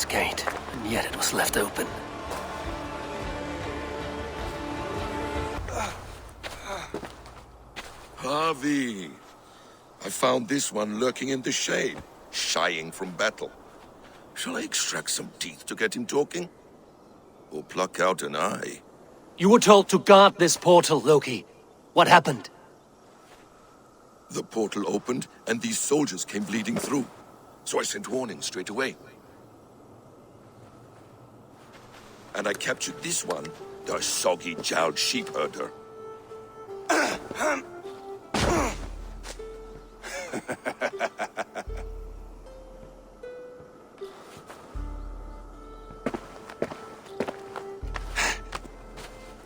this gate, and yet it was left open. Harvey! I found this one lurking in the shade, shying from battle. Shall I extract some teeth to get him talking? Or pluck out an eye? You were told to guard this portal, Loki. What happened? The portal opened, and these soldiers came bleeding through. So I sent warning straight away. And I captured this one, the soggy-jowled sheep herder.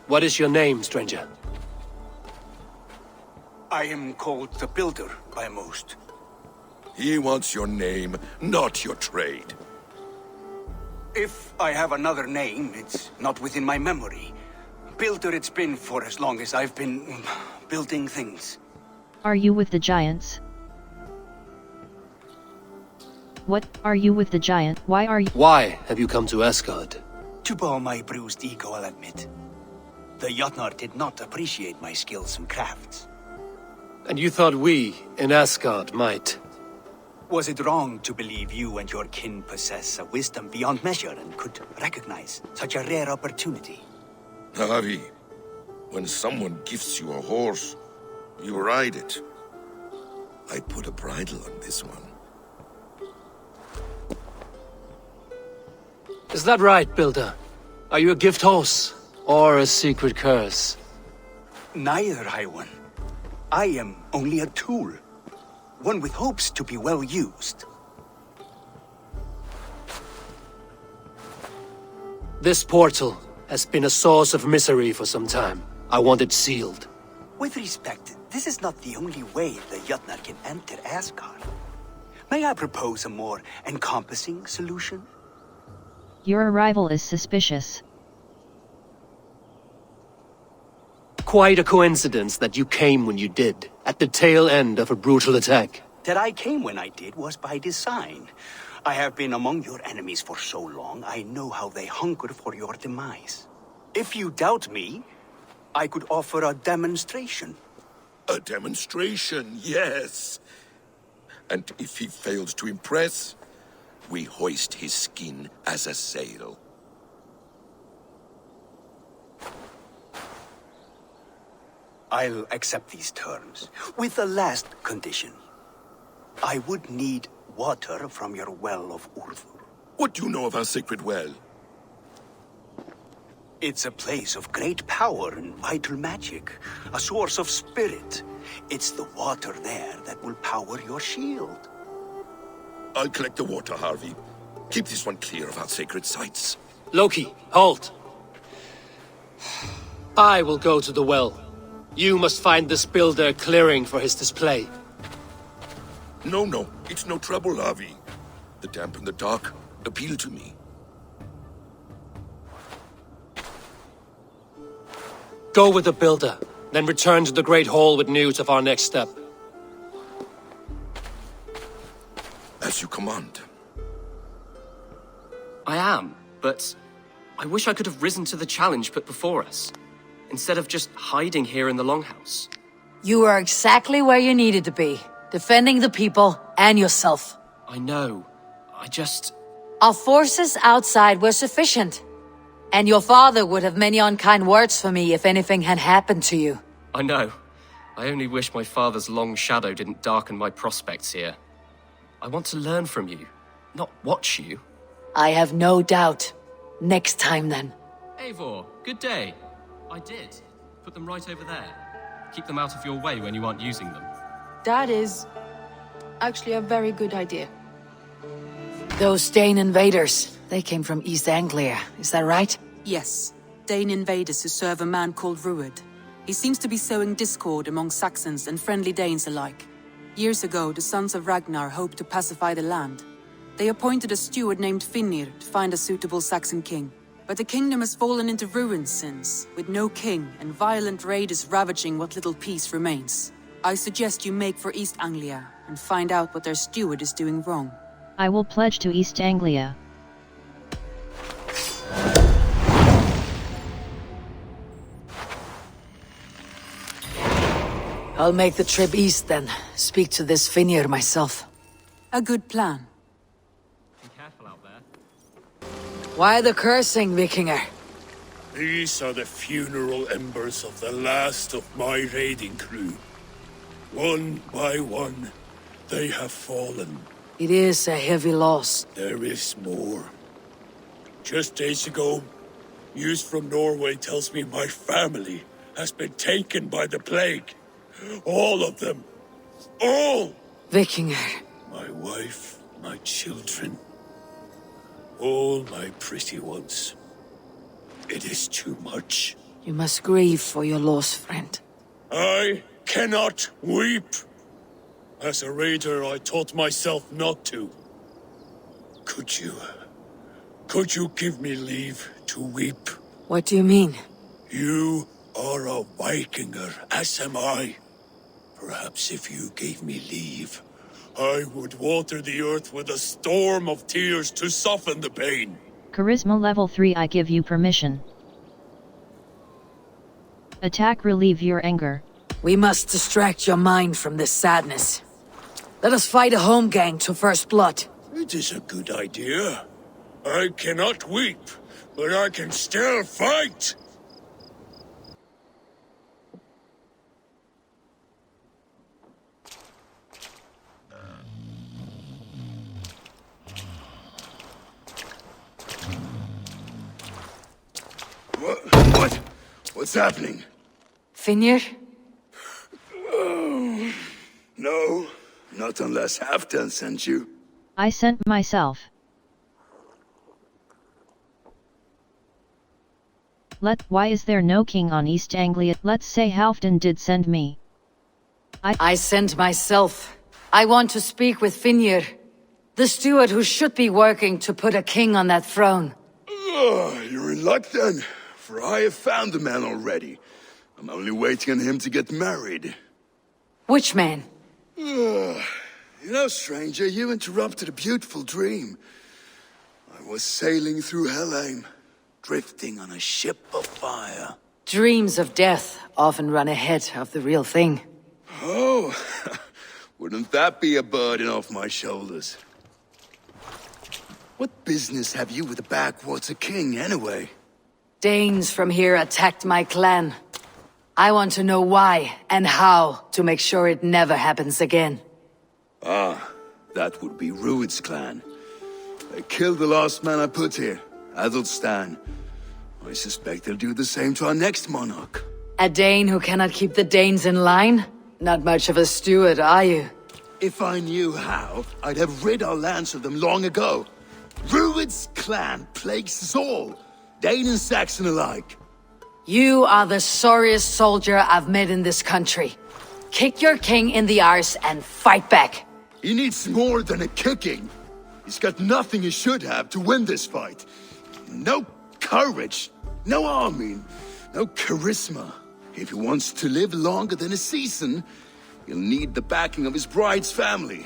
What is your name, stranger? I am called the Builder by most. He wants your name, not your trade. If I have another name, it's not within my memory. Builder it's been for as long as I've been building things. Are you with the giants? What are you with the giant? Why are you? Why have you come to Asgard? To bow my bruised ego, I'll admit. The Jotnar did not appreciate my skills and crafts. And you thought we, in Asgard, might? Was it wrong to believe you and your kin possess a wisdom beyond measure and could recognize such a rare opportunity? Harvey, when someone gifts you a horse, you ride it. I put a bridle on this one. Is that right, Builder? Are you a gift horse? Or a secret curse? Neither, High One. I am only a tool. One with hopes to be well used. This portal has been a source of misery for some time. I want it sealed. With respect, this is not the only way the Jotnar can enter Asgard. May I propose a more encompassing solution? Your arrival is suspicious. Quite a coincidence that you came when you did, at the tail end of a brutal attack. That I came when I did was by design. I have been among your enemies for so long, I know how they hunger for your demise. If you doubt me, I could offer a demonstration. A demonstration, yes. And if he fails to impress, we hoist his skin as a sail. I'll accept these terms, with the last condition. I would need water from your well of Urthur. What do you know of our sacred well? It's a place of great power and vital magic, a source of spirit. It's the water there that will power your shield. I'll collect the water, Harvey. Keep this one clear of our sacred sites. Loki, halt! I will go to the well. You must find this builder clearing for his display. No, it's no trouble, Harvey. The damp and the dark appeal to me. Go with the builder, then return to the Great Hall with news of our next step. As you command. I am, but I wish I could have risen to the challenge put before us, instead of just hiding here in the Longhouse. You are exactly where you needed to be, defending the people and yourself. I know. I just... Our forces outside were sufficient. And your father would have many unkind words for me if anything had happened to you. I know. I only wish my father's long shadow didn't darken my prospects here. I want to learn from you, not watch you. I have no doubt. Next time, then. Eivor, good day. I did. Put them right over there. Keep them out of your way when you aren't using them. That is actually a very good idea. Those Dane invaders, they came from East Anglia, is that right? Yes, Dane invaders who serve a man called Ruud. He seems to be sowing discord among Saxons and friendly Danes alike. Years ago, the sons of Ragnar hoped to pacify the land. They appointed a steward named Finnir to find a suitable Saxon king. But the kingdom has fallen into ruins since, with no king and violent raiders ravaging what little peace remains. I suggest you make for East Anglia and find out what their steward is doing wrong. I will pledge to East Anglia. I'll make the trip east then. Speak to this Finir myself. A good plan. Be careful out there. Why the cursing, Vikinger? These are the funeral embers of the last of my raiding crew. One by one, they have fallen. It is a heavy loss. There is more. Just days ago, news from Norway tells me my family has been taken by the plague. All of them. All! Vikinger. My wife, my children. All my pretty ones. It is too much. You must grieve for your loss, friend. I cannot weep. As a raider, I taught myself not to. Could you give me leave to weep? What do you mean? You are a Vikinger, as am I. Perhaps if you gave me leave, I would water the earth with a storm of tears to soften the pain. Charisma level 3. I give you permission. Attack, relieve your anger. We must distract your mind from this sadness. Let us fight a home gang to first blood. It is a good idea. I cannot weep, but I can still fight! What's happening? Finir? No, not unless Halfdan sent you. I sent myself. Why is there no king on East Anglia? Let's say Halfdan did send me. I sent myself. I want to speak with Finir, the steward who should be working to put a king on that throne. You're in luck then, for I have found the man already. I'm only waiting on him to get married. Which man? You know, stranger, you interrupted a beautiful dream. I was sailing through Helheim, drifting on a ship of fire. Dreams of death often run ahead of the real thing. Oh, wouldn't that be a burden off my shoulders? What business have you with the backwater king, anyway? Danes from here attacked my clan. I want to know why and how to make sure it never happens again. Ah, that would be Rued's clan. They killed the last man I put here, Adelstan. I suspect they'll do the same to our next monarch. A Dane who cannot keep the Danes in line? Not much of a steward, are you? If I knew how, I'd have rid our lands of them long ago. Rued's clan plagues us all, Dane and Saxon alike. You are the sorriest soldier I've met in this country. Kick your king in the arse and fight back. He needs more than a kicking. He's got nothing he should have to win this fight. No courage, no army, no charisma. If he wants to live longer than a season, he'll need the backing of his bride's family,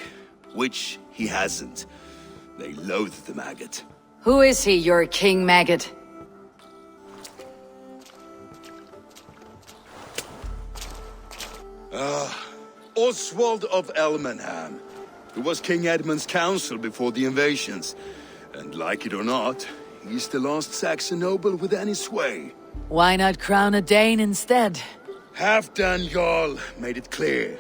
which he hasn't. They loathe the maggot. Who is he, your king maggot? Oswald of Elmenham, who was King Edmund's counsel before the invasions. And like it or not, he's the last Saxon noble with any sway. Why not crown a Dane instead? Halfdan Jarl made it clear.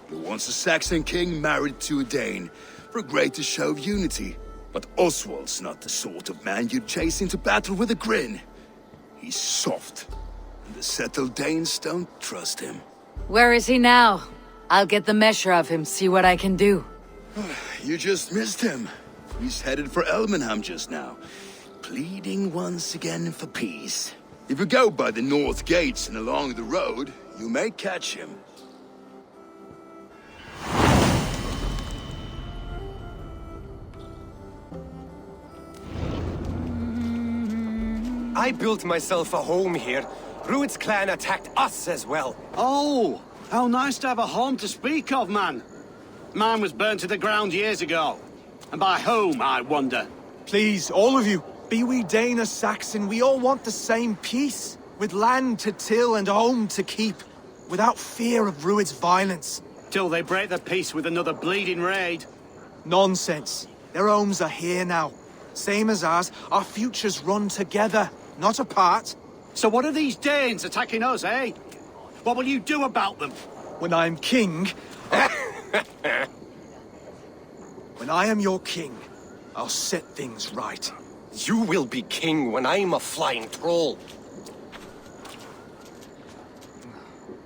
He wants a Saxon king married to a Dane, for a greater show of unity. But Oswald's not the sort of man you'd chase into battle with a grin. He's soft, and the settled Danes don't trust him. Where is he now? I'll get the measure of him, see what I can do. You just missed him. He's headed for Elmenham just now, pleading once again for peace. If you go by the north gates and along the road, you may catch him. I built myself a home here. Rued's clan attacked us as well. Oh, how nice to have a home to speak of, man. Mine was burnt to the ground years ago. And by whom, I wonder? Please, all of you, be we Dane or Saxon, we all want the same peace, with land to till and a home to keep. without fear of Rued's violence. Till they break the peace with another bleeding raid. Nonsense. Their homes are here now. Same as ours, our futures run together, not apart. So what are these Danes attacking us, eh? What will you do about them? When I am king... When I am your king, I'll set things right. You will be king when I'm a flying troll.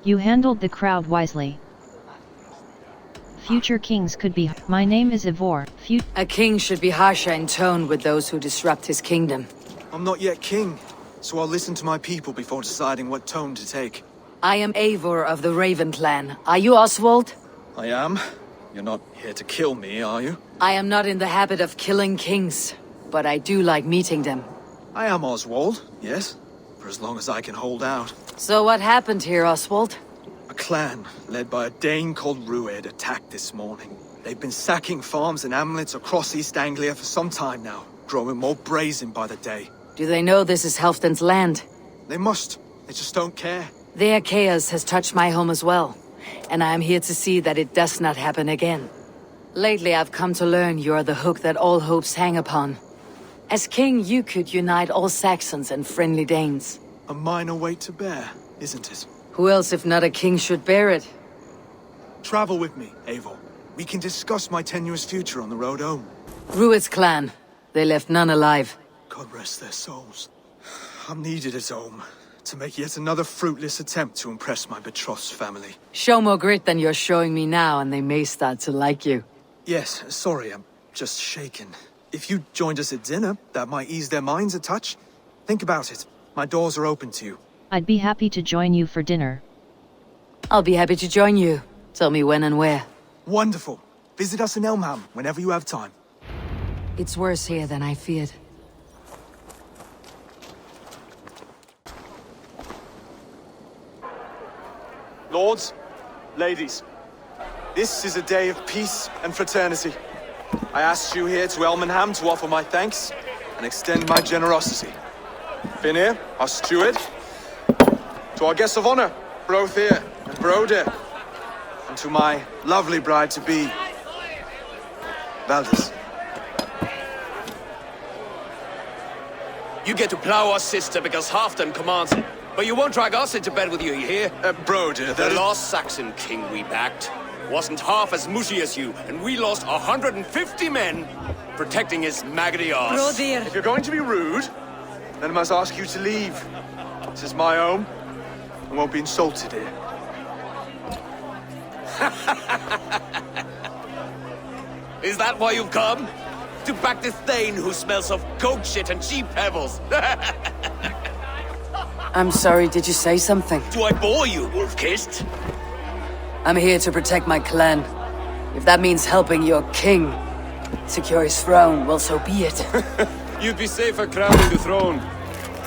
You handled the crowd wisely. Future kings could be... My name is Eivor. A king should be harsher in tone with those who disrupt his kingdom. I'm not yet king, so I'll listen to my people before deciding what tone to take. I am Eivor of the Raven clan. Are you Oswald? I am. You're not here to kill me, are you? I am not in the habit of killing kings, but I do like meeting them. I am Oswald, yes. For as long as I can hold out. So what happened here, Oswald? A clan, led by a Dane called Rued, attacked this morning. They've been sacking farms and hamlets across East Anglia for some time now, growing more brazen by the day. Do they know this is Halfdan's land? They must. They just don't care. Their chaos has touched my home as well, and I am here to see that it does not happen again. Lately I've come to learn you are the hook that all hopes hang upon. As king, you could unite all Saxons and friendly Danes. A minor weight to bear, isn't it? Who else if not a king should bear it? Travel with me, Eivor. We can discuss my tenuous future on the road home. Rued's clan. They left none alive. God rest their souls. I'm needed at home to make yet another fruitless attempt to impress my betrothed family. Show more grit than you're showing me now, and they may start to like you. Yes, sorry, I'm just shaken. If you joined us at dinner, that might ease their minds a touch. Think about it. My doors are open to you. I'd be happy to join you for dinner. I'll be happy to join you. Tell me when and where. Wonderful. Visit us in Elmham whenever you have time. It's worse here than I feared. Lords, ladies, this is a day of peace and fraternity. I asked you here to Elmenham to offer my thanks and extend my generosity. Finir, our steward, to our guests of honor, Brothir and Broder, and to my lovely bride-to-be, Valdis. You get to plow us, sister, because Halfdan commands it. But you won't drag us into bed with you hear? Broder, the lost Saxon king we backed wasn't half as mushy as you, and we lost 150 men protecting his maggoty arse. Brodir. If you're going to be rude, then I must ask you to leave. This is my home. I won't be insulted here. Is that why you've come? To back this Thane who smells of goat shit and cheap pebbles? I'm sorry, did you say something? Do I bore you, wolf-kissed? I'm here to protect my clan. If that means helping your king secure his throne, well, so be it. You'd be safer crowning the throne.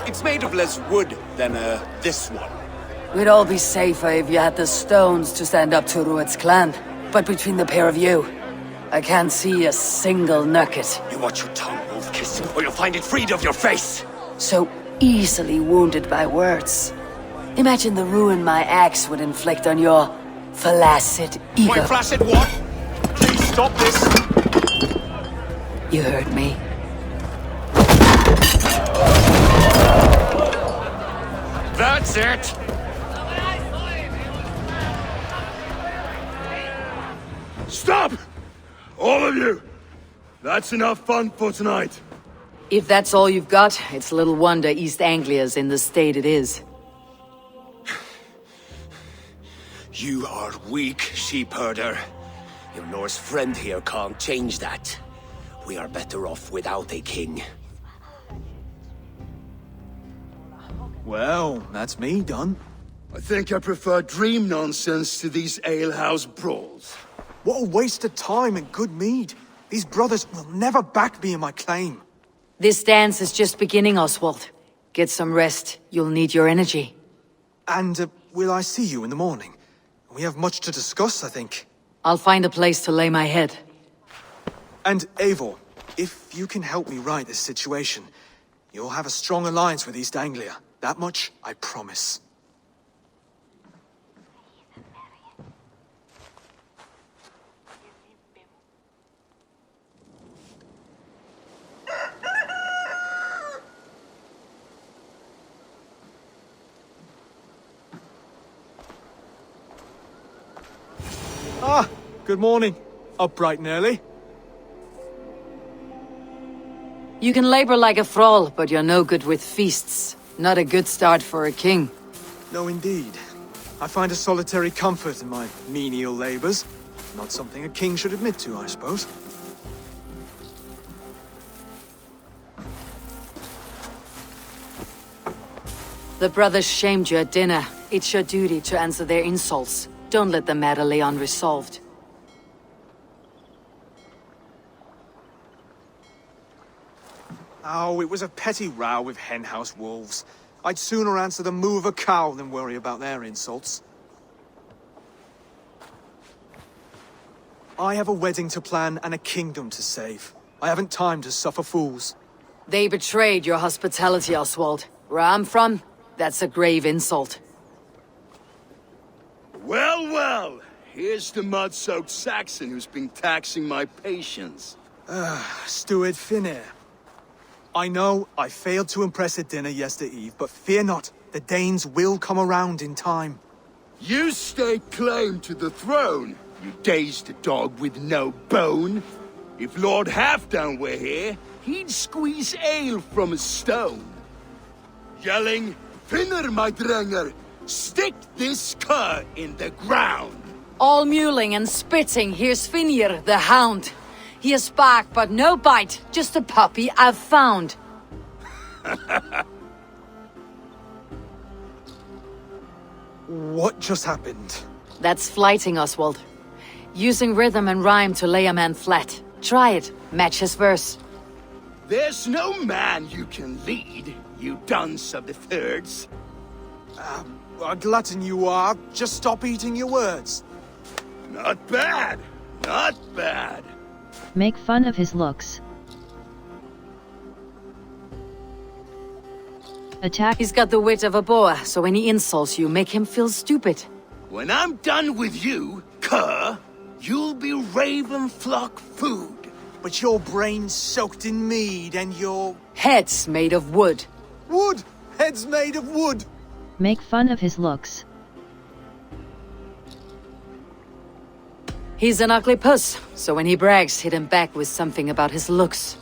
It's made of less wood than, this one. We'd all be safer if you had the stones to stand up to Rued's clan. But between the pair of you, I can't see a single nugget. You watch your tongue, wolf-kissed, or you'll find it freed of your face. So easily wounded by words. Imagine the ruin my axe would inflict on your flaccid ego. My flaccid what? Please stop this! You heard me. That's it! Stop! All of you! That's enough fun for tonight. If that's all you've got, it's little wonder East Anglia's in the state it is. You are weak, sheep herder. Your Norse friend here can't change that. We are better off without a king. Well, that's me done. I think I prefer dream nonsense to these alehouse brawls. What a waste of time and good mead. These brothers will never back me in my claim. This dance is just beginning, Oswald. Get some rest. You'll need your energy. And, will I see you in the morning? We have much to discuss, I think. I'll find a place to lay my head. And, Eivor, if you can help me right this situation, you'll have a strong alliance with East Anglia. That much, I promise. Good morning. Up bright and early. You can labor like a thrall, but you're no good with feasts. Not a good start for a king. No, indeed. I find a solitary comfort in my menial labors. Not something a king should admit to, I suppose. The brothers shamed you at dinner. It's your duty to answer their insults. Don't let the matter lay unresolved. Oh, it was a petty row with henhouse wolves. I'd sooner answer the moo of a cow than worry about their insults. I have a wedding to plan and a kingdom to save. I haven't time to suffer fools. They betrayed your hospitality, Oswald. Where I'm from, that's a grave insult. Well, well. Here's the mud-soaked Saxon who's been taxing my patience. Steward Finir. I know I failed to impress at dinner yestereve, but fear not, the Danes will come around in time. You stake claim to the throne, you dazed dog with no bone. If Lord Halfdan were here, he'd squeeze ale from a stone. Yelling, Finner, my drenger, stick this cur in the ground. All mewling and spitting, here's Finir, the hound. He has bark, but no bite, just a puppy I've found. What just happened? That's flyting, Oswald. Using rhythm and rhyme to lay a man flat. Try it, match his verse. There's no man you can lead, you dunce of the thirds. A glutton you are, just stop eating your words. Not bad, not bad. Make fun of his looks. Attack. He's got the wit of a boa, so when he insults you, make him feel stupid. When I'm done with you, cur, you'll be raven flock food. But your brain's soaked in mead and your... Head's made of wood. Wood! Head's made of wood! Make fun of his looks. He's an ugly puss, so when he brags, hit him back with something about his looks.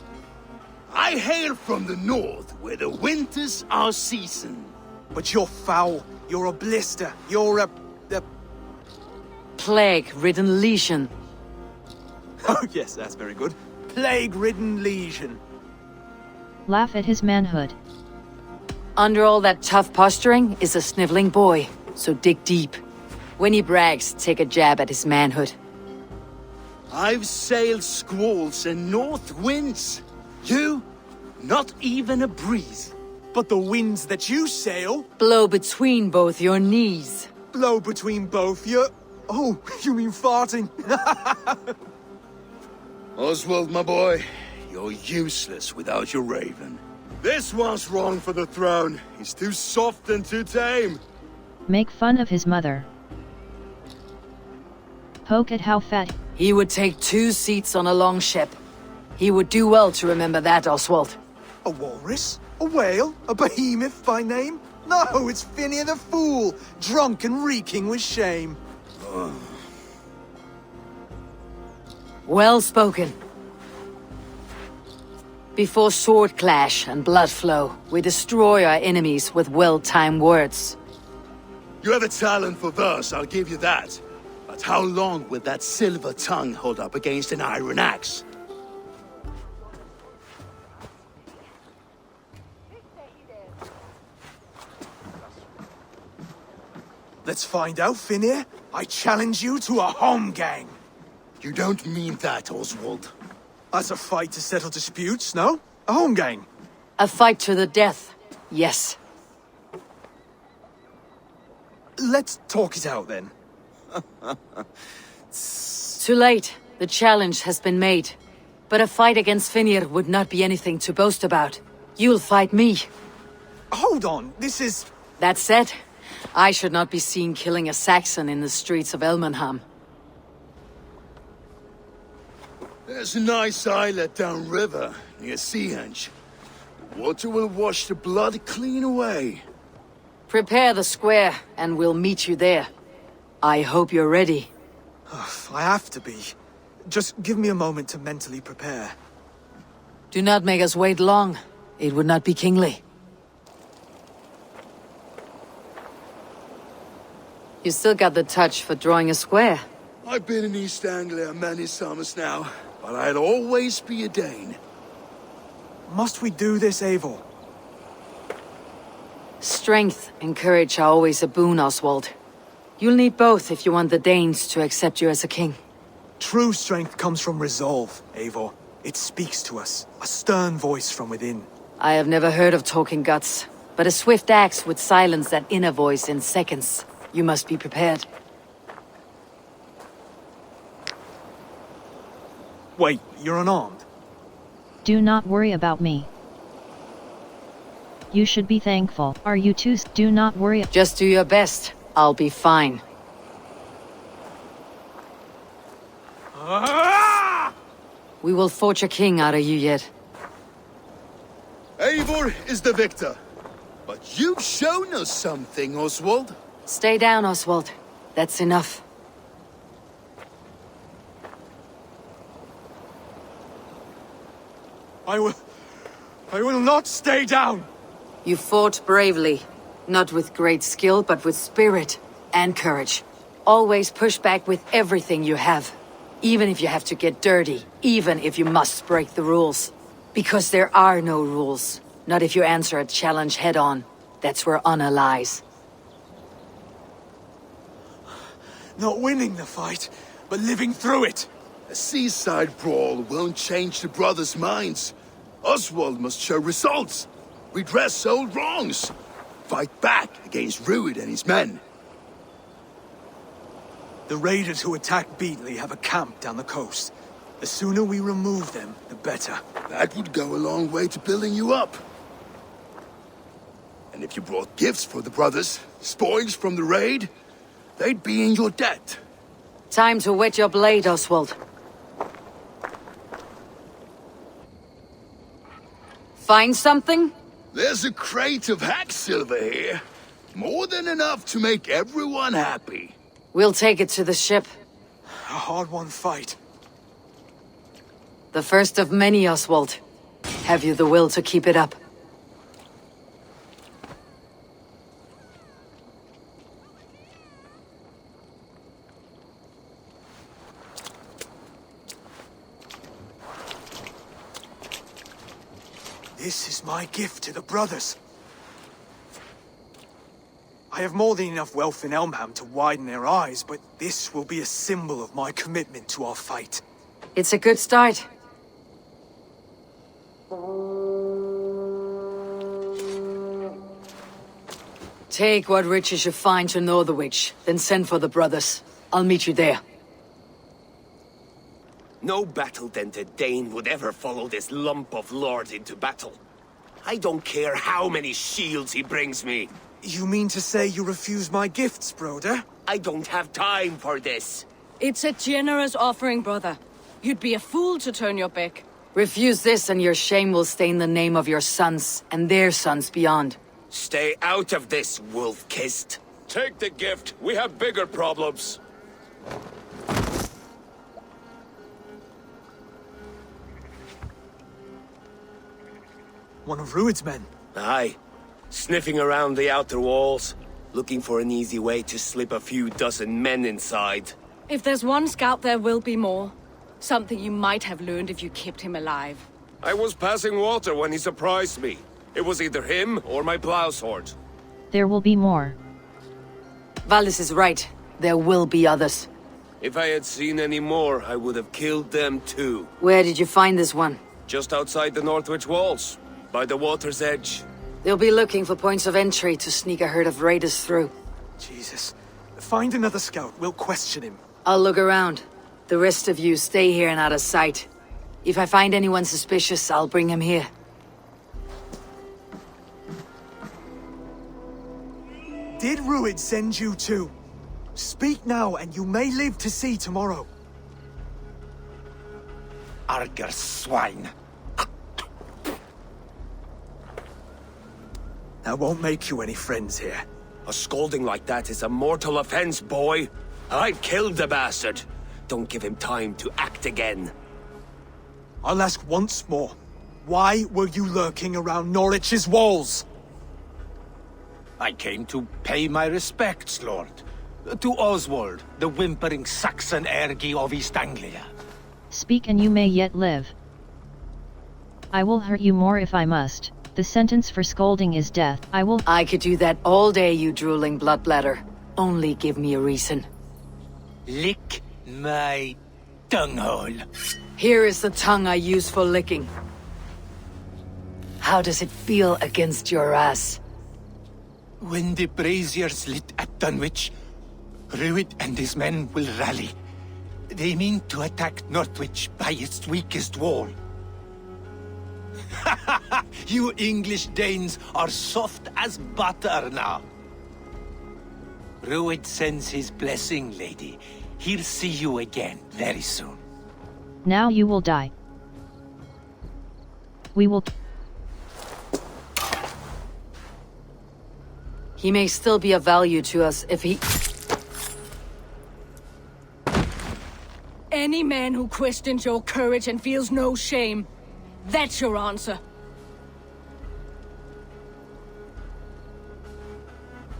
I hail from the north, where the winters are season. But you're foul. You're a blister. You're a... Plague-ridden legion. Oh yes, that's very good. Plague-ridden legion. Laugh at his manhood. Under all that tough posturing is a sniveling boy, so dig deep. When he brags, take a jab at his manhood. I've sailed squalls and north winds. You, not even a breeze. But the winds that you sail... Blow between both your knees. Blow between both your... Oh, you mean farting? Oswald, my boy, you're useless without your raven. This one's wrong for the throne. He's too soft and too tame. Make fun of his mother. Poke at how fat. He would take 2 seats on a long ship. He would do well to remember that, Oswald. A walrus? A whale? A behemoth by name? No, it's Finir the Fool, drunk and reeking with shame. Well spoken. Before sword clash and blood flow, we destroy our enemies with well-timed words. You have a talent for verse, I'll give you that. But how long will that silver tongue hold up against an iron axe? Let's find out, Finir. I challenge you to a home gang. You don't mean that, Oswald. As a fight to settle disputes, no? A home gang. A fight to the death, yes. Let's talk it out then. Too late. The challenge has been made. But a fight against Finir would not be anything to boast about. You'll fight me. Hold on, this is... That said, I should not be seen killing a Saxon in the streets of Elmenham. There's a nice islet downriver, near Seahenge. The water will wash the blood clean away. Prepare the square, and we'll meet you there. I hope you're ready. I have to be. Just give me a moment to mentally prepare. Do not make us wait long. It would not be kingly. You still got the touch for drawing a square. I've been in East Anglia many summers now, but I'd always be a Dane. Must we do this, Eivor? Strength and courage are always a boon, Oswald. You'll need both if you want the Danes to accept you as a king. True strength comes from resolve, Eivor. It speaks to us, a stern voice from within. I have never heard of talking guts, but a swift axe would silence that inner voice in seconds. You must be prepared. Wait, you're unarmed? Do not worry about me. You should be thankful. Are you too? Do not worry. Just do your best. I'll be fine. We will forge a king out of you yet. Eivor is the victor. But you've shown us something, Oswald. Stay down, Oswald. That's enough. I will not stay down! You fought bravely. Not with great skill, but with spirit and courage. Always push back with everything you have. Even if you have to get dirty. Even if you must break the rules. Because there are no rules. Not if you answer a challenge head-on. That's where honor lies. Not winning the fight, but living through it. A seaside brawl won't change the brothers' minds. Oswald must show results. Redress old wrongs. Fight back against Rued and his men. The raiders who attacked Beatley have a camp down the coast. The sooner we remove them, the better. That would go a long way to building you up. And if you brought gifts for the brothers, spoils from the raid, they'd be in your debt. Time to wet your blade, Oswald. Find something? There's a crate of hack silver here. More than enough to make everyone happy. We'll take it to the ship. A hard-won fight. The first of many, Oswald. Have you the will to keep it up? This is my gift to the brothers. I have more than enough wealth in Elmham to widen their eyes, but this will be a symbol of my commitment to our fight. It's a good start. Take what riches you find to Northwich, then send for the brothers. I'll meet you there. No battle-dented Dane would ever follow this lump of lord into battle. I don't care how many shields he brings me. You mean to say you refuse my gifts, broder? I don't have time for this. It's a generous offering, brother. You'd be a fool to turn your back. Refuse this and your shame will stain the name of your sons and their sons beyond. Stay out of this, wolf-kissed. Take the gift. We have bigger problems. One of Rued's men. Aye. Sniffing around the outer walls. Looking for an easy way to slip a few dozen men inside. If there's one scout, there will be more. Something you might have learned if you kept him alive. I was passing water when he surprised me. It was either him or my plow sword. There will be more. Valis is right. There will be others. If I had seen any more, I would have killed them too. Where did you find this one? Just outside the Northwich walls, by the water's edge. They'll be looking for points of entry to sneak a herd of raiders through. Jesus. Find another scout. We'll question him. I'll look around. The rest of you stay here and out of sight. If I find anyone suspicious, I'll bring him here. Did Rued send you too? Speak now, and you may live to see tomorrow. Arger swine. That won't make you any friends here. A scolding like that is a mortal offense, boy. I'd killed the bastard. don't give him time to act again. I'll ask once more. Why were you lurking around Norwich's walls? I came to pay my respects, Lord. To Oswald, the whimpering Saxon ergi of East Anglia. Speak and you may yet live. I will hurt you more if I must. The sentence for scolding is death. I could do that all day, you drooling bloodbladder. Only give me a reason. Lick my tonguehole. Here is the tongue I use for licking. How does it feel against your ass? When the braziers lit at Dunwich, Rued and his men will rally. They mean to attack Northwich by its weakest wall. You English Danes are soft as butter now. Rued sends his blessing, lady. He'll see you again very soon. Now you will die. We will... He may still be of value to us if he... Any man who questions your courage and feels no shame, that's your answer.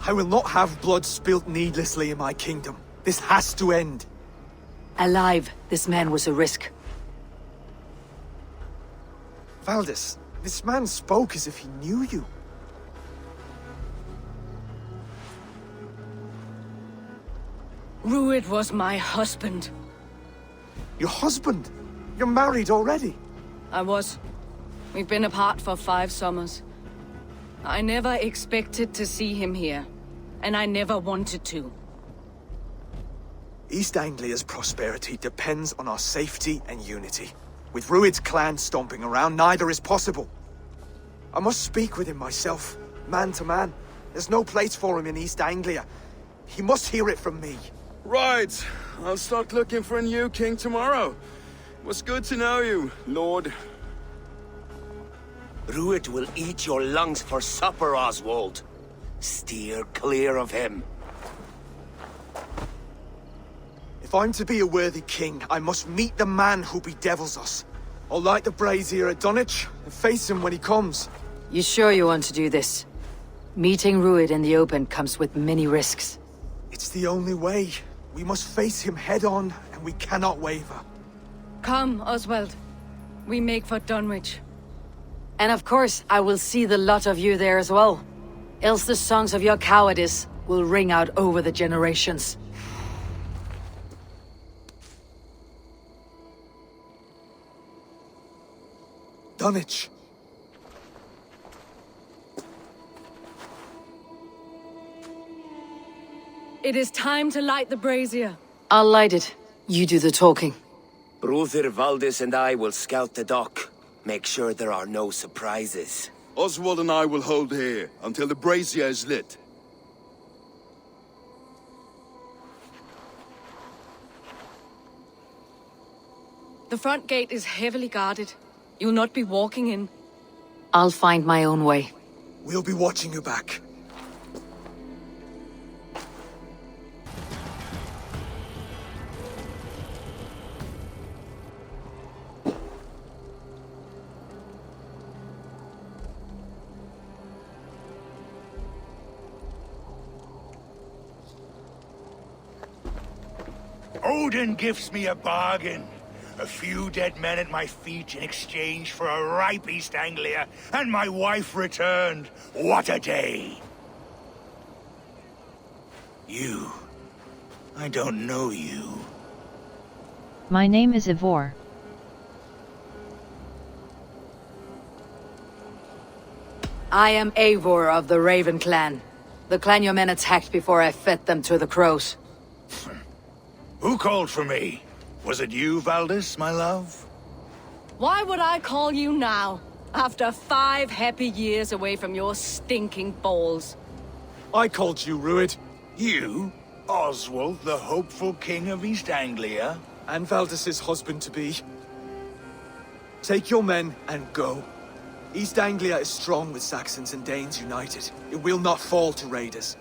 I will not have blood spilt needlessly in my kingdom. This has to end. Alive, this man was a risk. Valdis, this man spoke as if he knew you. Rued was my husband. Your husband? You're married already? I was. We've been apart for 5 summers. I never expected to see him here, and I never wanted to. East Anglia's prosperity depends on our safety and unity. With Rued's clan stomping around, neither is possible. I must speak with him myself, man to man. There's no place for him in East Anglia. He must hear it from me. Right. I'll start looking for a new king tomorrow. It was good to know you, Lord. Rued will eat your lungs for supper, Oswald. Steer clear of him. If I'm to be a worthy king, I must meet the man who bedevils us. I'll light the brazier at Dunwich and face him when he comes. You sure you want to do this? Meeting Rued in the open comes with many risks. It's the only way. We must face him head-on, and we cannot waver. Come, Oswald. We make for Dunwich. And of course, I will see the lot of you there as well. Else the songs of your cowardice will ring out over the generations. Dunwich. It is time to light the brazier. I'll light it. You do the talking. Brother Valdis and I will scout the dock. Make sure there are no surprises. Oswald and I will hold here until the brazier is lit. The front gate is heavily guarded. You'll not be walking in. I'll find my own way. We'll be watching you back. Odin gives me a bargain. A few dead men at my feet in exchange for a ripe East Anglia, and my wife returned. What a day! You. I don't know you. My name is Eivor. I am Eivor of the Raven clan. The clan your men attacked before I fed them to the crows. Who called for me? Was it you, Valdis, my love? Why would I call you now, after 5 happy years away from your stinking balls? I called you, Rued. You? Oswald, the hopeful king of East Anglia? And Valdis's husband-to-be. Take your men and go. East Anglia is strong with Saxons and Danes united. It will not fall to raiders.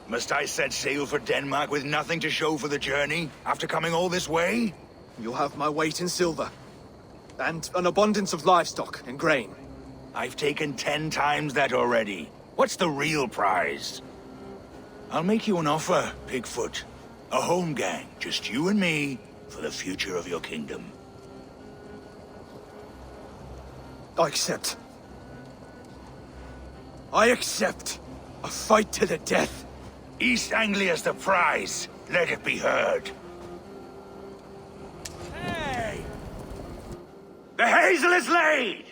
Must I set sail for Denmark with nothing to show for the journey, after coming all this way? You'll have my weight in silver. And an abundance of livestock and grain. I've taken 10 times that already. What's the real prize? I'll make you an offer, Pigfoot. A home gang, just you and me, for the future of your kingdom. I accept. I accept. A fight to the death. East Anglia's the prize. Let it be heard. Hey! The hazel is laid!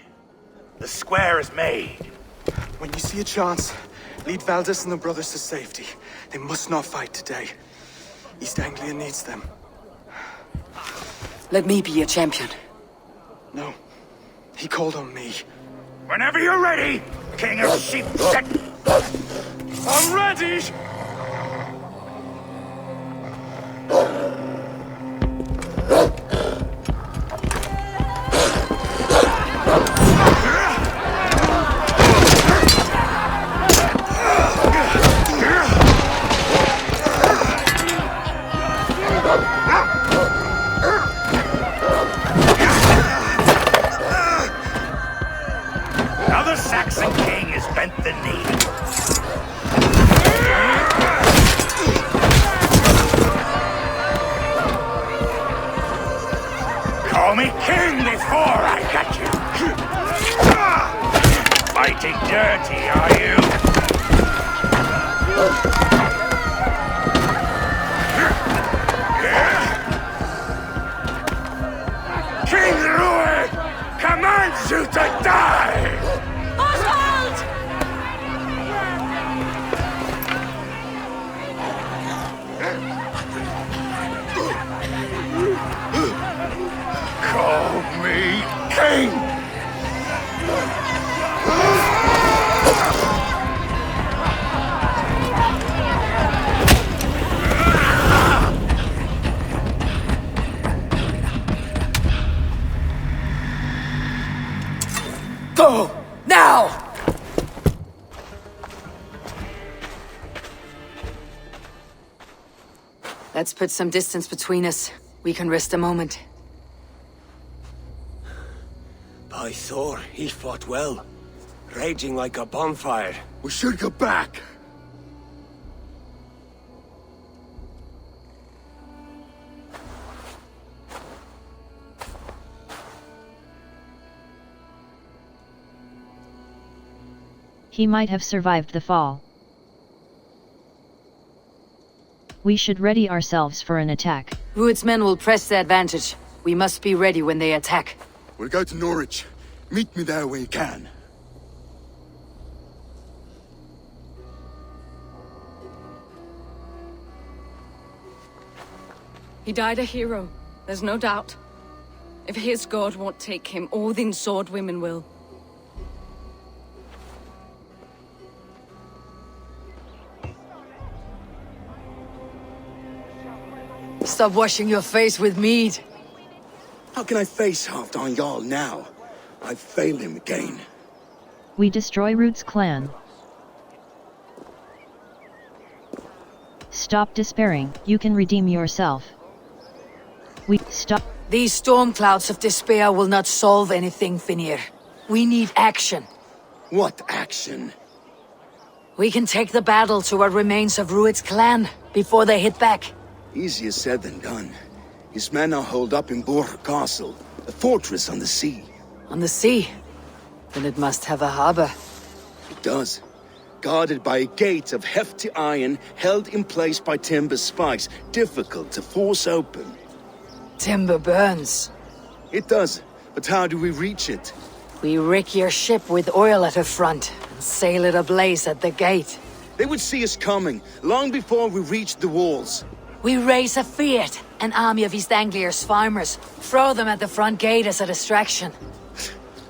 The square is made. When you see a chance, lead Valdis and the brothers to safety. They must not fight today. East Anglia needs them. Let me be your champion. No. He called on me. Whenever you're ready, King of Sheep. I'm ready! Now the Saxon king has bent the knee. Call me king before I got you. Fighting dirty, are you? King Rued commands you to die! Oswald! Call me king! Go! Now! Let's put some distance between us. We can rest a moment. By Thor, he fought well. Raging like a bonfire. We should go back. He might have survived the fall. We should ready ourselves for an attack. Rued's men will press the advantage. We must be ready when they attack. We'll go to Norwich. Meet me there when you can. He died a hero, there's no doubt. If his god won't take him, Odin's sword women will. Stop washing your face with mead. How can I face Halfdan Jarl now? I've failed him again. We destroy Rued's clan. Stop despairing, you can redeem yourself. We stop. These storm clouds of despair will not solve anything, Finir. We need action. What action? We can take the battle to what remains of Rued's clan before they hit back. Easier said than done. His men are holed up in Borg Castle, a fortress on the sea. On the sea? Then it must have a harbor. It does. Guarded by a gate of hefty iron, held in place by timber spikes, difficult to force open. Timber burns. It does, but how do we reach it? We rig your ship with oil at her front, and sail it ablaze at the gate. They would see us coming, long before we reached the walls. We raise a Fiat, an army of East Anglia's farmers. Throw them at the front gate as a distraction.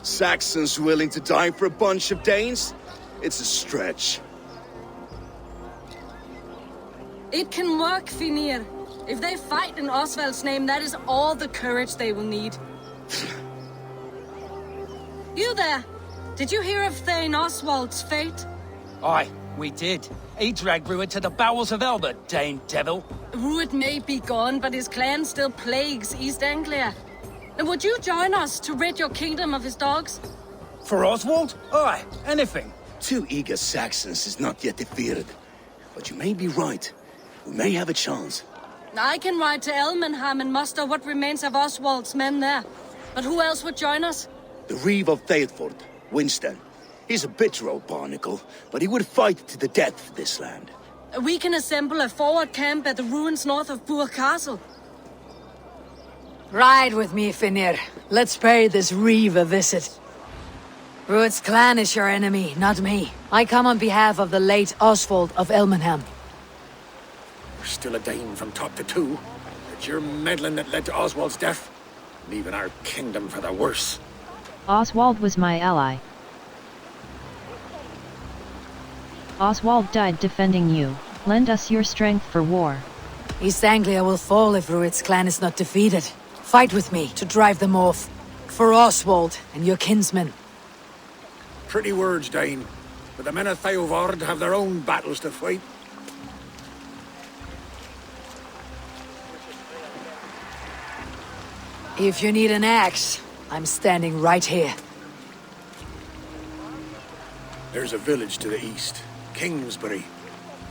Saxons willing to die for a bunch of Danes? It's a stretch. It can work, Finir. If they fight in Oswald's name, that is all the courage they will need. You there! Did you hear of Thane Oswald's fate? Aye, We did. He dragged Ruud to the bowels of Albert, Dane devil. Ruud may be gone, but his clan still plagues East Anglia. And would you join us to rid your kingdom of his dogs? For Oswald? Aye, anything. 2 eager Saxons is not yet defeated. But you may be right. We may have a chance. I can ride to Elmenham and muster what remains of Oswald's men there. But who else would join us? The Reeve of Thetford, Winston. He's a bitter old barnacle, but he would fight to the death for this land. We can assemble a forward camp at the ruins north of Bur Castle. Ride with me, Finir. Let's pay this Reeve a visit. Ruud's clan is your enemy, not me. I come on behalf of the late Oswald of Elmenham. We're still a Dane from top to two. It's your meddling that led to Oswald's death, leaving our kingdom for the worse. Oswald was my ally. Oswald died defending you. Lend us your strength for war. East Anglia will fall if Ruud's clan is not defeated. Fight with me to drive them off. For Oswald and your kinsmen. Pretty words, Dane. But the men of Eivor have their own battles to fight. If you need an axe, I'm standing right here. There's a village to the east, Kingsbury.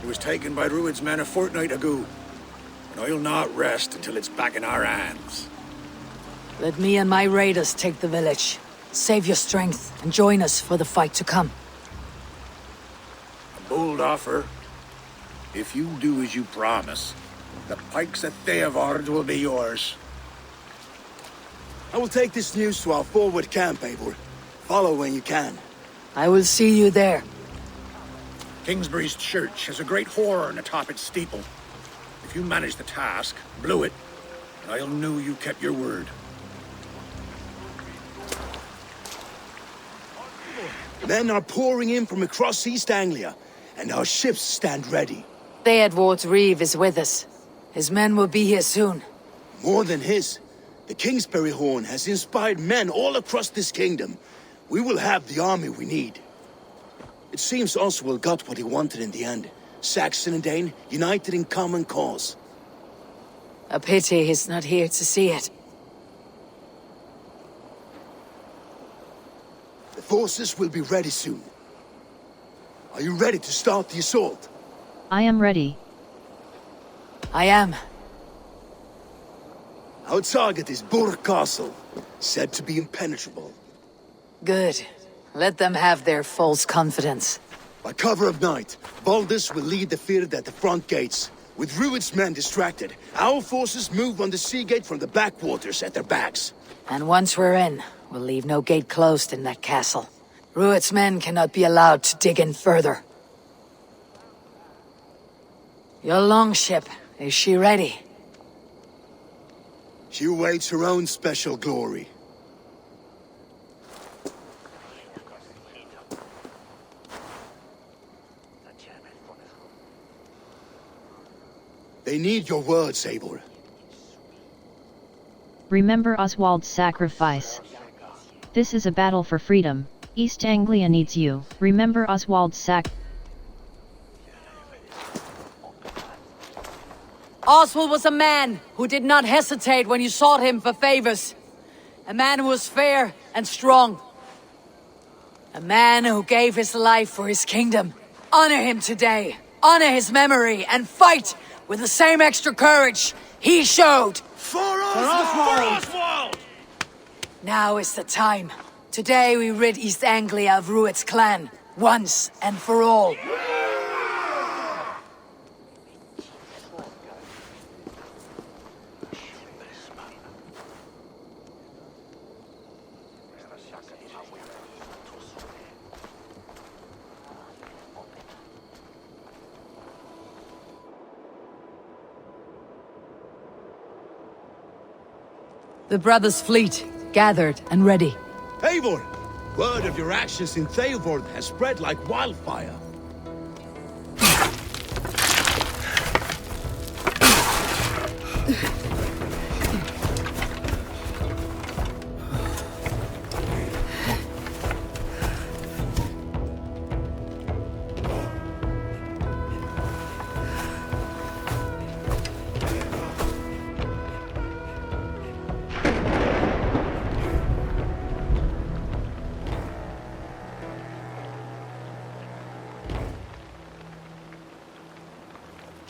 It was taken by Ruud's men a fortnight ago. And I'll not rest until it's back in our hands. Let me and my raiders take the village. Save your strength and join us for the fight to come. A bold offer. If you do as you promise, the pikes at Eivor will be yours. I will take this news to our forward camp, Eivor. Follow when you can. I will see you there. Kingsbury's church has a great horn atop its steeple. If you manage the task, blow it, and I'll know you kept your word. Men are pouring in from across East Anglia, and our ships stand ready. Eivor Reeve is with us. His men will be here soon. More than his. The Kingsbury horn has inspired men all across this kingdom. We will have the army we need. It seems Oswald got what he wanted in the end. Saxon and Dane united in common cause. A pity he's not here to see it. The forces will be ready soon. Are you ready to start the assault? I am ready. I am. Our target is Bur Castle, said to be impenetrable. Good. Let them have their false confidence. By cover of night, Baldus will lead the field at the front gates. With Ruud's men distracted, our forces move on the sea gate from the backwaters at their backs. And once we're in, we'll leave no gate closed in that castle. Ruud's men cannot be allowed to dig in further. Your longship, is she ready? She awaits her own special glory. They need your words, Eivor. Remember Oswald's sacrifice. This is a battle for freedom. East Anglia needs you. Remember Oswald's Oswald was a man who did not hesitate when you sought him for favors. A man who was fair and strong. A man who gave his life for his kingdom. Honor him today. Honor his memory and fight with the same extra courage he showed. For Oswald! For Oswald! Now is the time. Today we rid East Anglia of Ruud's clan, once and for all. The brothers' fleet, gathered and ready. Eivor! Word of your actions in Eivor has spread like wildfire.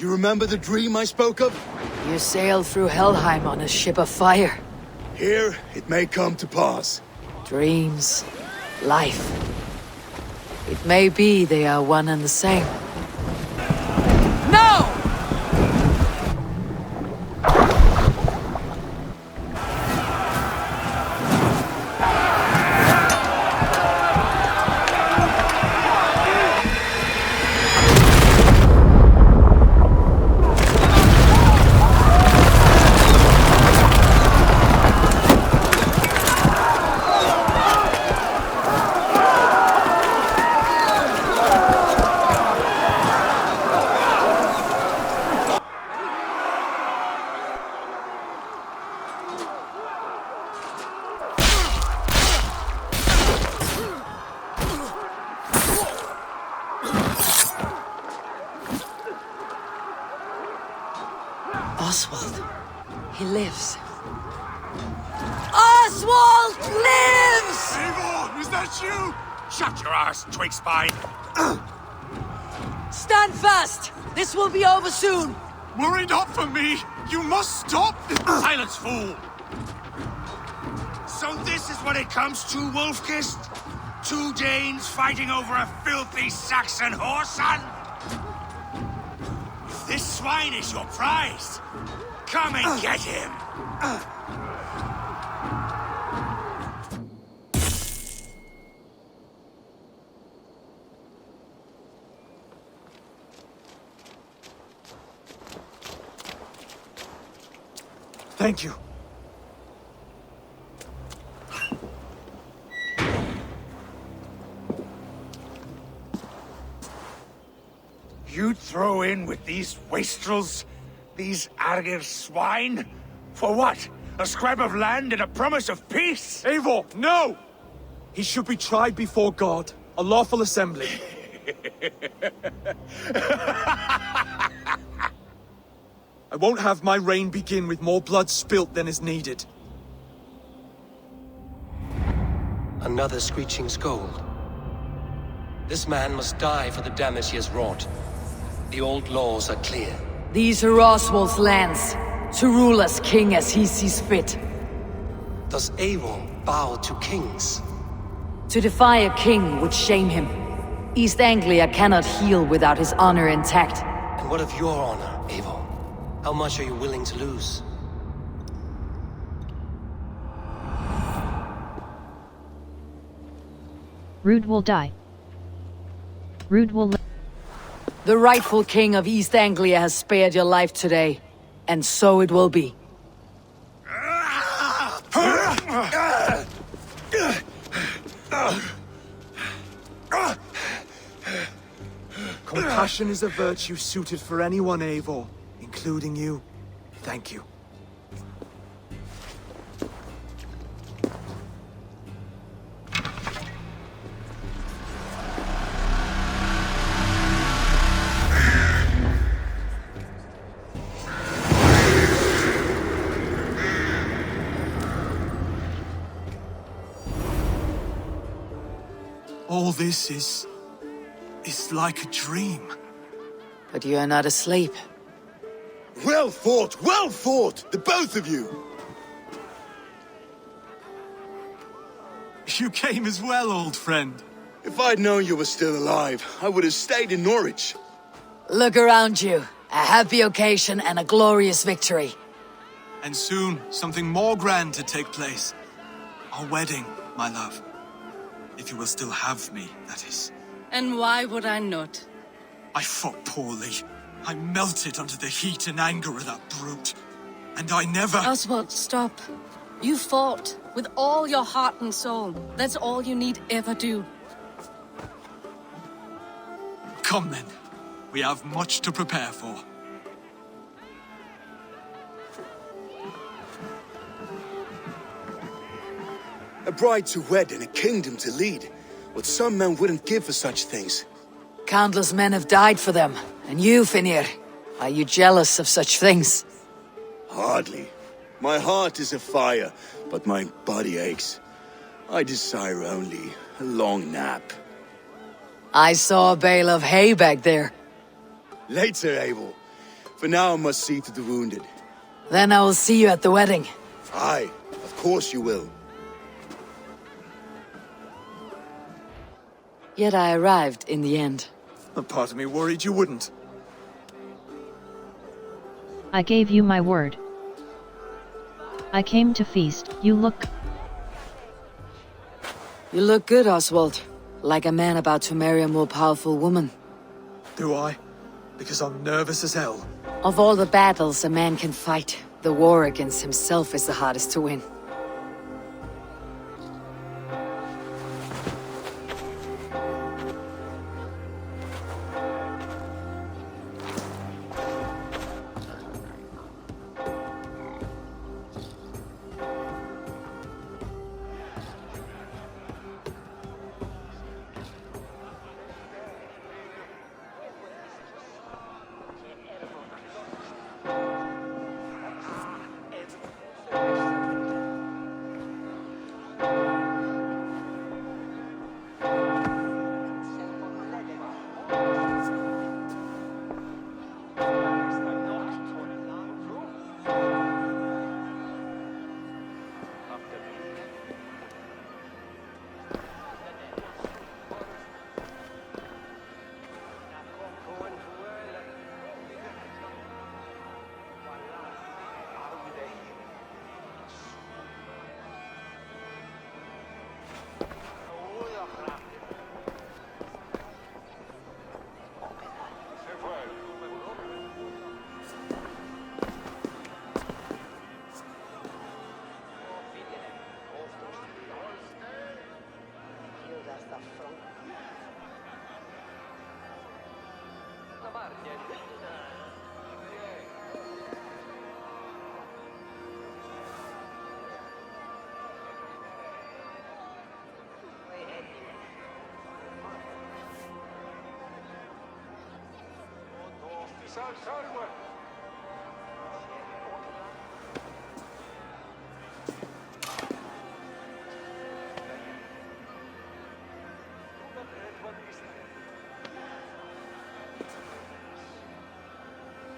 You remember the dream I spoke of? You sailed through Helheim on a ship of fire. Here, it may come to pass. Dreams, life. It may be they are one and the same. No! Oswald. He lives. Oswald lives! Eivor, is that you? Shut your arse, twig spine. Stand fast! This will be over soon! Worry not for me! You must stop! Silence, fool! So this is what it comes to, Wolfkist? 2 Danes fighting over a filthy Saxon whoreson? If this swine is your prize, come and get him! Thank you. You'd throw in with these wastrels? These Argir swine? For what? A scrap of land and a promise of peace? Eivor, no! He should be tried before God, a lawful assembly. I won't have my reign begin with more blood spilt than is needed. Another screeching scold. This man must die for the damage he has wrought. The old laws are clear. These are Oswald's lands, to rule as king as he sees fit. Does Eivor bow to kings? To defy a king would shame him. East Anglia cannot heal without his honor intact. And what of your honor, Eivor? How much are you willing to lose? Rude will die. Rude will live. The rightful king of East Anglia has spared your life today, and so it will be. Compassion is a virtue suited for anyone, Eivor, including you. Thank you. All this is like a dream. But you are not asleep. Well fought, the both of you! You came as well, old friend. If I'd known you were still alive, I would have stayed in Norwich. Look around you. A happy occasion and a glorious victory. And soon, something more grand to take place. Our wedding, my love. If you will still have me, that is. And why would I not? I fought poorly. I melted under the heat and anger of that brute. And I never... Oswald, stop. You fought with all your heart and soul. That's all you need ever do. Come then. We have much to prepare for. A bride to wed and a kingdom to lead. What some men wouldn't give for such things. Countless men have died for them. And you, Finnir, are you jealous of such things? Hardly. My heart is afire, but my body aches. I desire only a long nap. I saw a bale of hay back there. Later, Abel. For now, I must see to the wounded. Then I will see you at the wedding. Aye, of course you will. Yet I arrived in the end. A part of me worried you wouldn't. I gave you my word. I came to feast. You look good, Oswald. Like a man about to marry a more powerful woman. Do I? Because I'm nervous as hell. Of all the battles a man can fight, the war against himself is the hardest to win.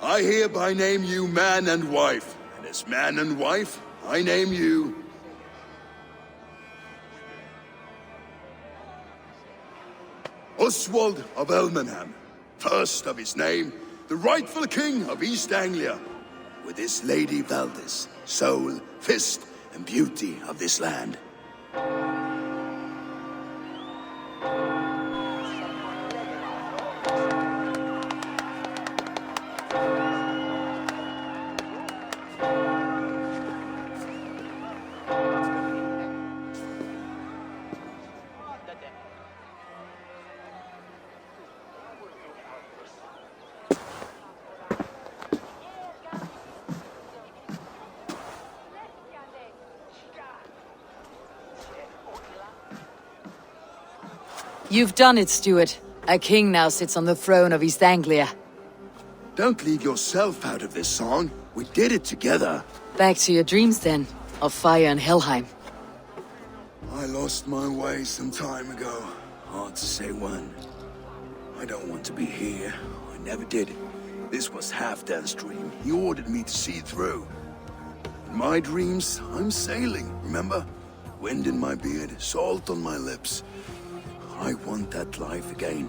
I hereby name you man and wife, and as man and wife, I name you... Oswald of Elmenham, first of his name, the rightful king of East Anglia, with his lady Valdis, soul, fist, and beauty of this land. You've done it, Stuart. A king now sits on the throne of East Anglia. Don't leave yourself out of this song. We did it together. Back to your dreams then, of fire and Helheim. I lost my way some time ago. Hard to say when. I don't want to be here. I never did. This was Halfdan's dream. He ordered me to see through. In my dreams, I'm sailing, remember? Wind in my beard, salt on my lips. I want that life again.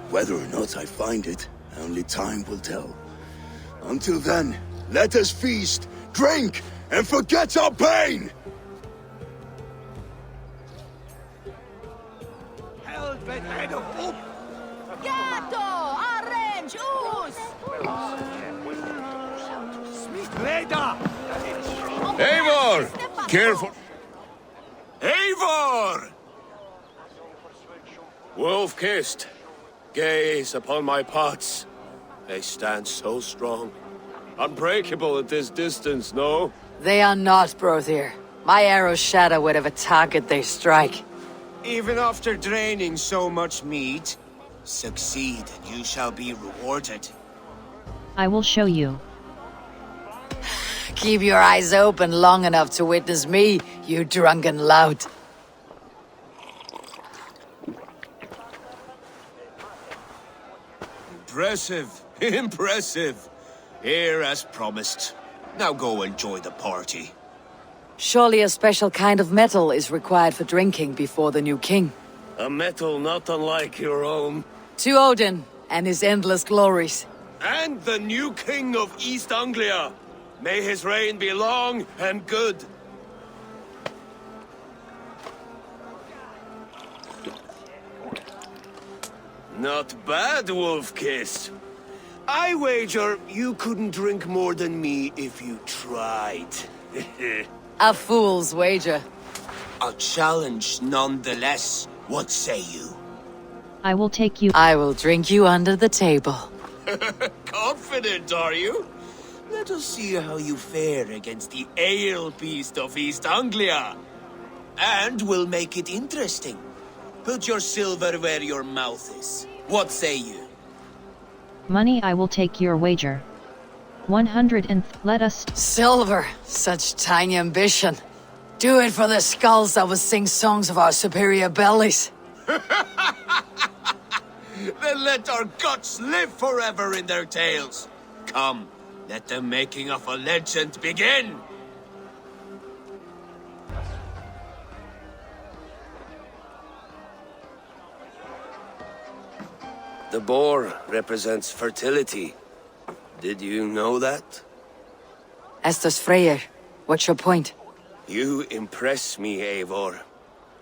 Whether or not I find it, only time will tell. Until then, let us feast, drink, and forget our pain! Gato! Orange! Us! Eivor! Careful! Eivor! Wolf-kissed, gaze upon my pots. They stand so strong. Unbreakable at this distance, no? They are not, Brother. My arrows shatter whatever target they strike. Even after draining so much meat, succeed and you shall be rewarded. I will show you. Keep your eyes open long enough to witness me, you drunken lout. Impressive, impressive. Here as promised. Now go enjoy the party. Surely a special kind of metal is required for drinking before the new king. A metal not unlike your own. To Odin and his endless glories. And the new king of East Anglia. May his reign be long and good. Not bad, Wolf-Kiss. I wager you couldn't drink more than me if you tried. A fool's wager. A challenge nonetheless. What say you? I will take you. I will drink you under the table. Confident, are you? Let us see how you fare against the ale beast of East Anglia. And we'll make it interesting. Put your silver where your mouth is. What say you? Money, I will take your wager. 100 and let us... Silver, such tiny ambition. Do it for the skulls that will sing songs of our superior bellies. Then let our guts live forever in their tails. Come, let the making of a legend begin. The boar represents fertility. Did you know that? As does Freyr. What's your point? You impress me, Eivor.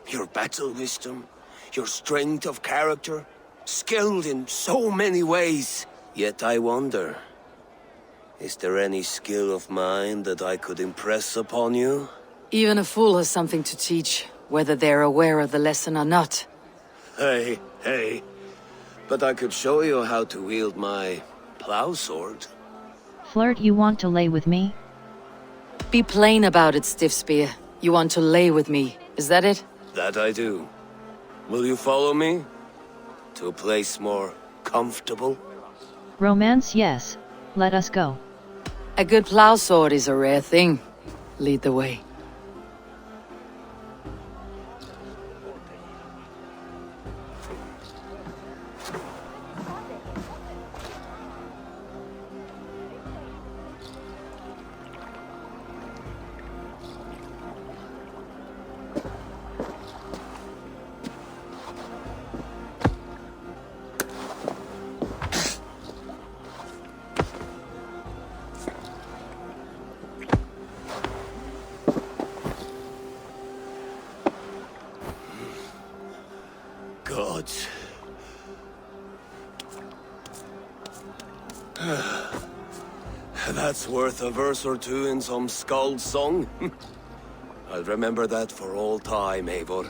Your battle wisdom, your strength of character, skilled in so many ways. Yet I wonder, is there any skill of mine that I could impress upon you? Even a fool has something to teach, whether they're aware of the lesson or not. Hey. But I could show you how to wield my plow sword. Flirt, you want to lay with me? Be plain about it, Stiff Spear. You want to lay with me, is that it? That I do. Will you follow me? To a place more comfortable? Romance, yes. Let us go. A good plow sword is a rare thing. Lead the way. Gods. That's worth a verse or two in some skald's song. I'll remember that for all time, Eivor.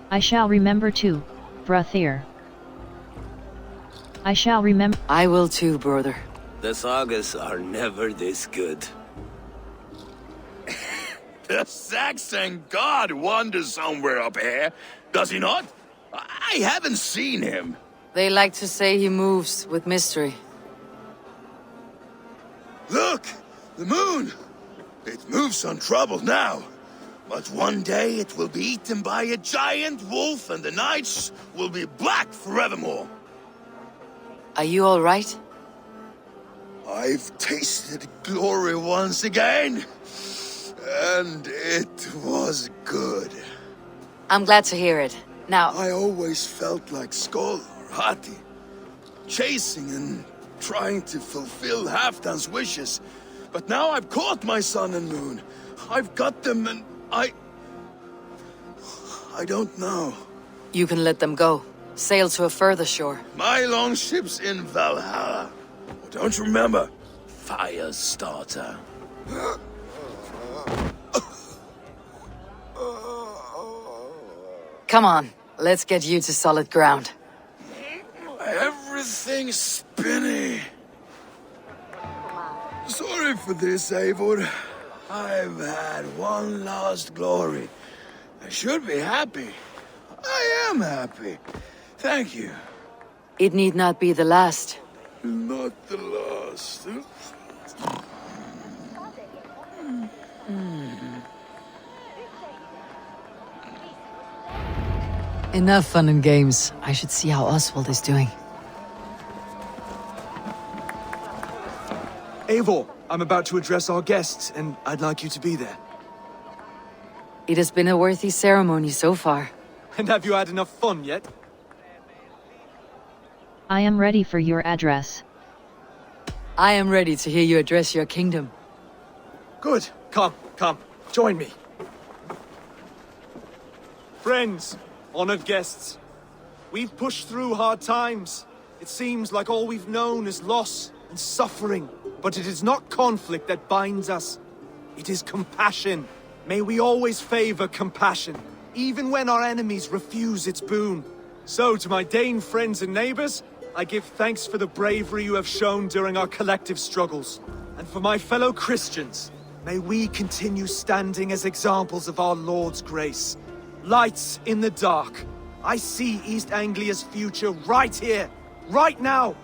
I shall remember too, Brathir. I shall remember. I will too, brother. The sagas are never this good. The Saxon god wanders somewhere up here, does he not? I haven't seen him. They like to say he moves with mystery. Look! The moon! It moves untroubled now. But one day it will be eaten by a giant wolf and the nights will be black forevermore. Are you all right? I've tasted glory once again. And it was good. I'm glad to hear it. Now... I always felt like Skoll or Hati. Chasing and trying to fulfill Halfdan's wishes. But now I've caught my sun and moon. I've got them and I don't know. You can let them go. Sail to a further shore. My longship's in Valhalla. Don't you remember? Fire starter. Come on, let's get you to solid ground. Everything's spinny. Sorry for this, Eivor. I've had one last glory. I should be happy. I am happy. Thank you. It need not be the last. Not the last. Enough fun and games. I should see how Oswald is doing. Eivor, I'm about to address our guests, and I'd like you to be there. It has been a worthy ceremony so far. And have you had enough fun yet? I am ready for your address. I am ready to hear you address your kingdom. Good. Come, join me. Friends, honored guests, we've pushed through hard times. It seems like all we've known is loss and suffering, but it is not conflict that binds us. It is compassion. May we always favor compassion, even when our enemies refuse its boon. So, to my Dane friends and neighbors, I give thanks for the bravery you have shown during our collective struggles. And for my fellow Christians, may we continue standing as examples of our Lord's grace. Lights in the dark. I see East Anglia's future right here, right now,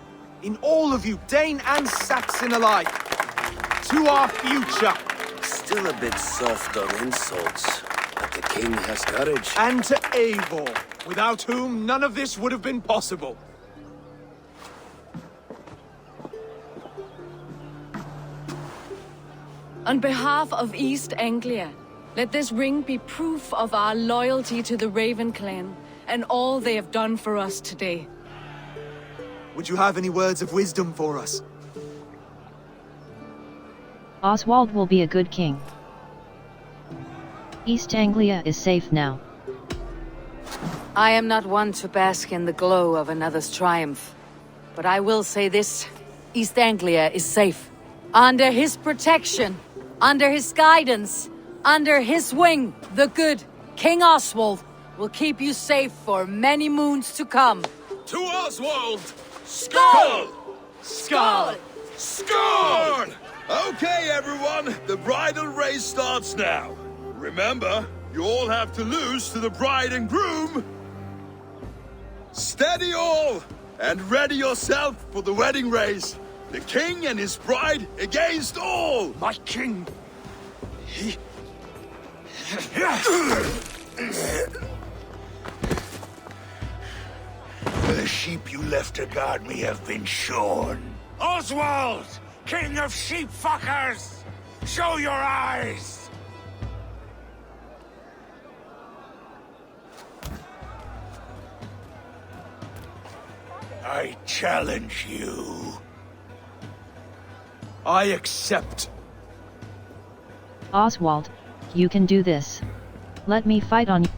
in all of you, Dane and Saxon alike. To our future. Still a bit soft on insults, but the king has courage. And to Eivor, without whom none of this would have been possible. On behalf of East Anglia, let this ring be proof of our loyalty to the Raven clan and all they have done for us today. Would you have any words of wisdom for us? Oswald will be a good king. East Anglia is safe now. I am not one to bask in the glow of another's triumph. But I will say this, East Anglia is safe. Under his protection, under his guidance, under his wing, the good King Oswald will keep you safe for many moons to come. To Oswald! Skull! Skull! Skull! Okay, everyone, the bridal race starts now. Remember, you all have to lose to the bride and groom. Steady all, and ready yourself for the wedding race. The king and his bride against all. My king! He... The sheep you left to guard me have been shorn. Oswald! King of sheep fuckers! Show your eyes! I challenge you. I accept. Oswald, you can do this. Let me fight on you.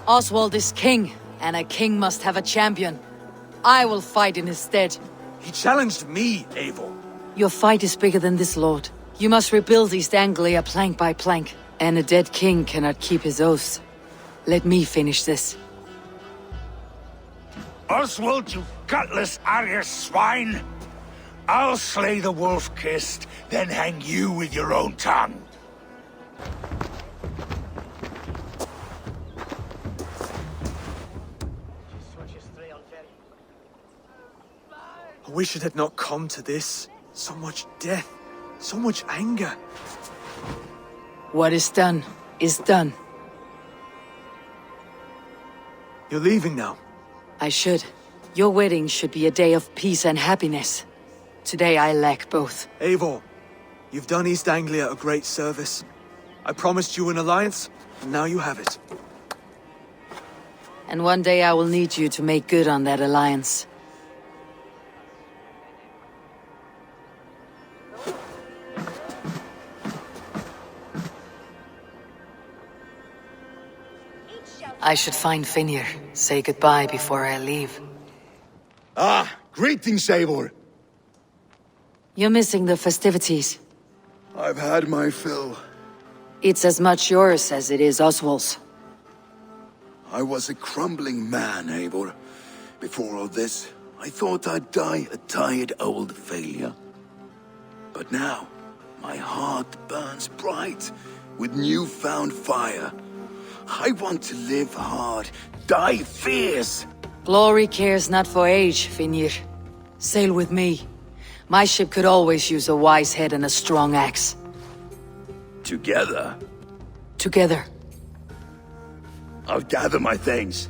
Oswald is king, and a king must have a champion. I will fight in his stead. He challenged me, Eivor. Your fight is bigger than this, Lord. You must rebuild East Anglia plank by plank, and a dead king cannot keep his oaths. Let me finish this. Oswald, you gutless Arya swine! I'll slay the wolf-kissed, then hang you with your own tongue. I wish it had not come to this. So much death, so much anger. What is done, is done. You're leaving now. I should. Your wedding should be a day of peace and happiness. Today I lack both. Eivor, you've done East Anglia a great service. I promised you an alliance, and now you have it. And one day I will need you to make good on that alliance. I should find Finir, say goodbye before I leave. Ah, greetings, Eivor. You're missing the festivities. I've had my fill. It's as much yours as it is Oswald's. I was a crumbling man, Eivor. Before all this, I thought I'd die a tired old failure. But now, my heart burns bright with newfound fire. I want to live hard, die fierce. Glory cares not for age, Finir. Sail with me. My ship could always use a wise head and a strong axe. Together? Together. I'll gather my things.